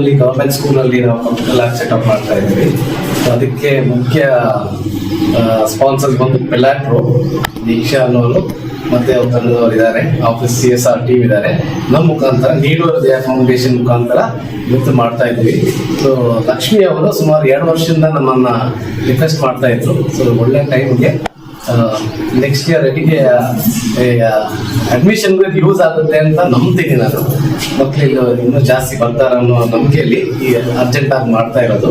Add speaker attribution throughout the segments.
Speaker 1: ಸ್ಕೂಲಲ್ಲಿ ಗವರ್ಮೆಂಟ್ ಸ್ಕೂಲಲ್ಲಿ ನಾವು ಕಂಪ್ಯೂಟರ್ ಲ್ಯಾಬ್ ಸೆಟಪ್ ಮಾಡ್ತಾ ಇದ್ವಿ. ಅದಕ್ಕೆ ಮುಖ್ಯ ಸ್ಪಾನ್ಸರ್ಸ್ ಬಂದು ಪೆಲಾಟ್ರೋ, ದೀಕ್ಷಾ ಅನ್ನೋರು ಮತ್ತೆ ಅವ್ರ ತಂಡದವರು ಇದ್ದಾರೆ, ಆಫೀಸ್ CSR ಟೀಮ್ ಇದ್ದಾರೆ. ನಮ್ಮ ಮುಖಾಂತರ ನೀಡುವ ಹೃದಯ ಫೌಂಡೇಶನ್ ಮುಖಾಂತರ ಇವತ್ತು ಮಾಡ್ತಾ ಇದ್ವಿ. ಸೊ ಲಕ್ಷ್ಮಿ ಅವರು ಸುಮಾರು 2 ವರ್ಷದಿಂದ ನಮ್ಮನ್ನ ರಿಕ್ವೆಸ್ಟ್ ಮಾಡ್ತಾ ಇದ್ರು. ಸೊ ಒಳ್ಳೆ ಟೈಮ್ಗೆ ನೆಕ್ಸ್ಟ್ ಇಯರ್ ಅಡಿಗೆ ಅಡ್ಮಿಷನ್ಗೆ ಯೂಸ್ ಆಗುತ್ತೆ ಅಂತ ನಂಬ್ತೀನಿ ನಾನು. ಮಕ್ಕಳು ಇನ್ನೂ ಜಾಸ್ತಿ ಬರ್ತಾರೆ ಅನ್ನೋ ನಂಬಿಕೆಯಲ್ಲಿ ಈ ಅರ್ಜೆಂಟ್ ಆಗಿ ಮಾಡ್ತಾ ಇರೋದು.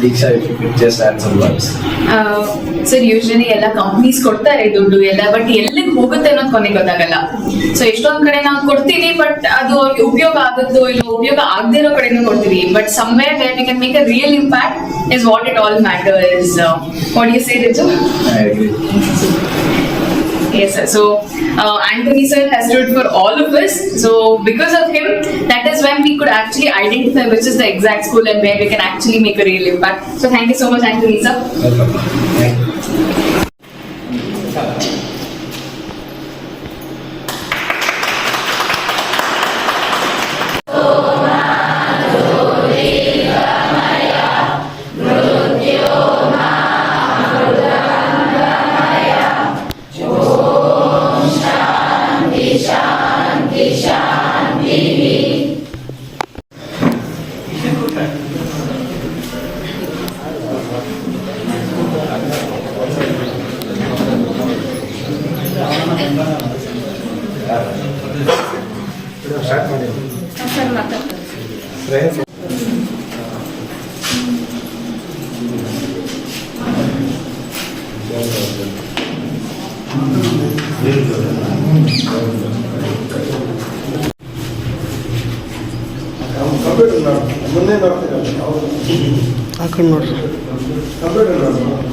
Speaker 1: Deeksha just answer words.
Speaker 2: Sir usually ಎಲ್ಲ ಕಂಪ್ನೀಸ್ ಕೊಡ್ತಾರೆ ದುಡ್ಡು ಎಲ್ಲ, ಬಟ್ ಎಲ್ಲಿಗೆ ಹೋಗುತ್ತೆ ಅನ್ನೋದು ಕೊನೆಗೆ ಗೊತ್ತಾಗಲ್ಲ. ಸೊ ಎಷ್ಟೊಂದ್ ಕಡೆ ನಾವು ಕೊಡ್ತೀವಿ, ಬಟ್ ಅದು ಅವ್ರಿಗೆ ಉಪಯೋಗ ಆಗುತ್ತೋ ಇಲ್ಲ ಉಪಯೋಗ ಆಗದೇ ಇರೋ ಕಡೆನೂ ಕೊಡ್ತೀವಿ. But somewhere where we can make a real impact is what it all matters. What you say Richu? Yes, sir. So Anthony sir has stood for all of us. So because of him, that is when we could actually identify which is the exact school and where we can actually make a real impact. So thank you so much, Anthony sir.
Speaker 1: Welcome. Thank you.
Speaker 3: ಮುಂದೆ ಹಾಕೊಂಡು ನೋಡ್ರಿ computer ನೋಡಿ